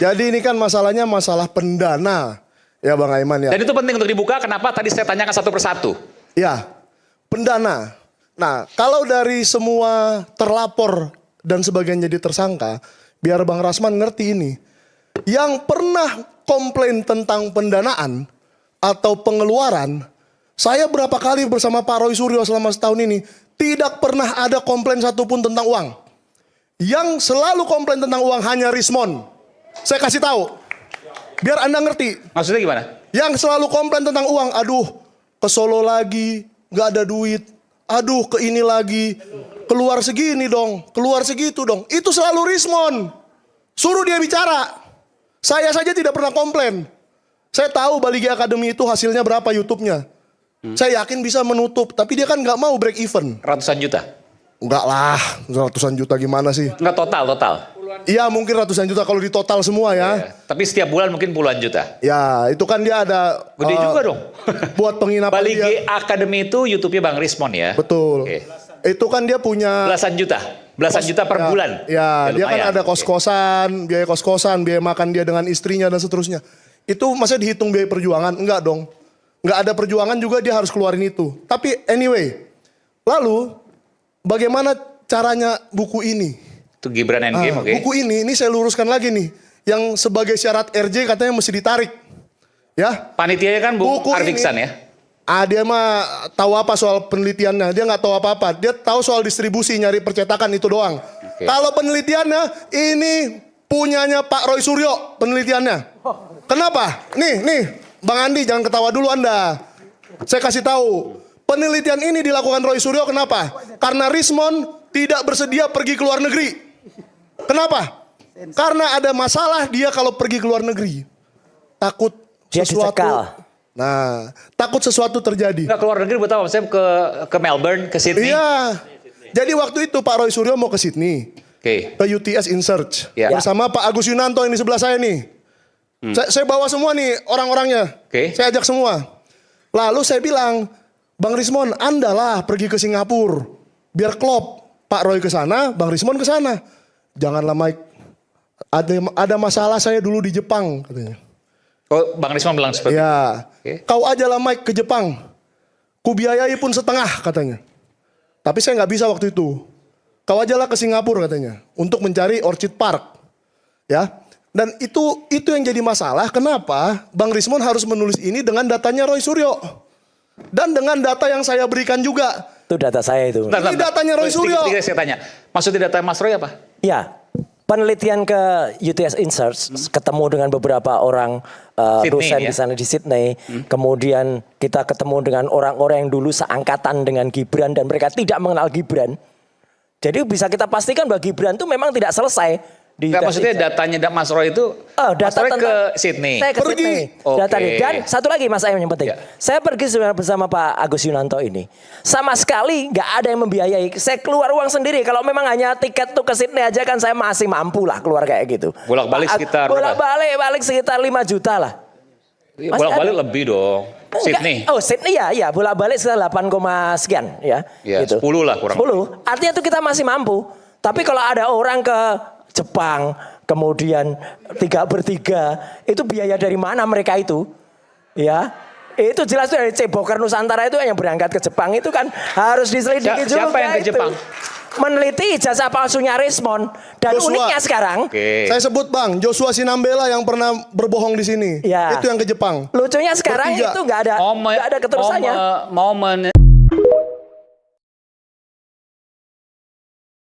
Jadi ini kan masalahnya masalah pendana. Ya Bang Aiman ya. Dan itu penting untuk dibuka, kenapa tadi saya tanyakan satu persatu. Ya, pendana. Nah, kalau dari semua terlapor dan sebagian jadi tersangka, biar Bang Rasman ngerti ini. Yang pernah komplain tentang pendanaan atau pengeluaran, saya berapa kali bersama Pak Roy Suryo selama setahun ini, tidak pernah ada komplain satupun tentang uang. Yang selalu komplain tentang uang hanya Rismon. Saya kasih tahu, biar Anda ngerti. Maksudnya gimana? Yang selalu komplain tentang uang, aduh ke Solo lagi, gak ada duit. Aduh ke ini lagi, keluar segini dong, keluar segitu dong. Itu selalu Rismon. Suruh dia bicara. Saya saja tidak pernah komplain. Saya tahu Baligi Academy itu hasilnya berapa YouTube-nya. Saya yakin bisa menutup, tapi dia kan gak mau break even. Ratusan juta? Enggak lah, ratusan juta gimana sih? Enggak total. Iya mungkin ratusan juta kalau di total semua ya. Tapi setiap bulan mungkin puluhan juta. Ya itu kan dia ada Gede juga dong. buat penginapan Baligi dia. Academy itu YouTube-nya Bang Rismon ya. Betul. Oke. Itu kan dia punya Belasan juta per bulan. Ya, dia kan lumayan. ada kos-kosan, biaya kos-kosan, biaya makan dia dengan istrinya dan seterusnya. Itu masa dihitung biaya perjuangan? Enggak dong. Enggak ada perjuangan juga dia harus keluarin itu. Tapi anyway, lalu bagaimana caranya buku ini? Itu Gibran Endgame, oke. Buku ini saya luruskan lagi nih. Yang sebagai syarat RJ katanya mesti ditarik. Ya. Panitianya kan Bu Buku Arviksan ini, ya. Dia mah tahu apa soal penelitiannya. Dia nggak tahu apa-apa. Dia tahu soal distribusi, nyari percetakan itu doang. Oke. Kalau penelitiannya ini punyanya Pak Roy Suryo penelitiannya. Kenapa? Nih, Bang Andi jangan ketawa dulu Anda. Saya kasih tahu. Penelitian ini dilakukan Roy Suryo kenapa? Karena Rismon tidak bersedia pergi ke luar negeri. Kenapa? Karena ada masalah dia kalau pergi ke luar negeri. Takut Dia sesuatu. dicekal. Nah, takut sesuatu terjadi. Enggak keluar negeri buat apa? Saya ke Melbourne, ke Sydney. Iya. Jadi waktu itu Pak Roy Suryo mau ke Sydney. Oke. Ke UTS InSearch. Ya. Bersama Pak Agus Yunanto yang di sebelah saya nih. Saya bawa semua nih orang-orangnya. Oke. Saya ajak semua. Lalu saya bilang, Bang Rismon, Anda lah pergi ke Singapura. Biar klop. Pak Roy ke sana, Bang Rismon ke sana. Janganlah Mike. Ada masalah saya dulu di Jepang katanya. Oh, Bang Rismon bilang seperti itu. Ya. Oke. Kau aja lah Mike ke Jepang. Kubiayai pun setengah katanya. Tapi saya nggak bisa waktu itu. Kau aja lah ke Singapura katanya. Untuk mencari Orchid Park. Ya. Dan itu yang jadi masalah. Kenapa Bang Rismon harus menulis ini dengan datanya Roy Suryo. Dan dengan data yang saya berikan juga. Itu data saya itu. Ini datanya Roy Suryo. Tiga saya tanya. Maksudnya data Mas Roy apa? Ya, penelitian ke UTS InSearch, ketemu dengan beberapa orang Sydney, dosen ya? di sana di Sydney. Kemudian kita ketemu dengan orang-orang yang dulu seangkatan dengan Gibran dan mereka tidak mengenal Gibran. Jadi bisa kita pastikan bahwa Gibran itu memang tidak selesai. Enggak, maksudnya datanya Mas Roy itu Mas data Roy tentang, ke Sydney. Saya ke Pergi. Sydney. Oke. Datanya. Dan satu lagi Mas Aim yang penting. Ya. Saya pergi bersama Pak Agus Yunanto ini. Sama sekali nggak ada yang membiayai. Saya keluar uang sendiri. Kalau memang hanya tiket tuh ke Sydney aja kan saya masih mampu lah keluar kayak gitu. Bolak-balik sekitar berapa? Bolak-balik sekitar 5 juta lah. Iya, bolak-balik lebih dong. Sydney. Oh Sydney ya bolak-balik sekitar 8, sekian ya. Ya, gitu. 10 lah kurang. 10. Artinya tuh kita masih mampu. Tapi kalau ada orang ke Jepang, kemudian 3 bertiga, itu biaya dari mana mereka itu? Ya, itu jelas tuh dari Ceboker Nusantara itu yang berangkat ke Jepang itu kan harus diselidiki juga. Siapa yang ke itu. Jepang? Meneliti ijazah palsunya Rismon dan Joshua. uniknya sekarang. Oke. Saya sebut Bang, Joshua Sinambela yang pernah berbohong di sini. Ya. Itu yang ke Jepang. Lucunya sekarang Bertiga. itu nggak ada keterusannya. Mau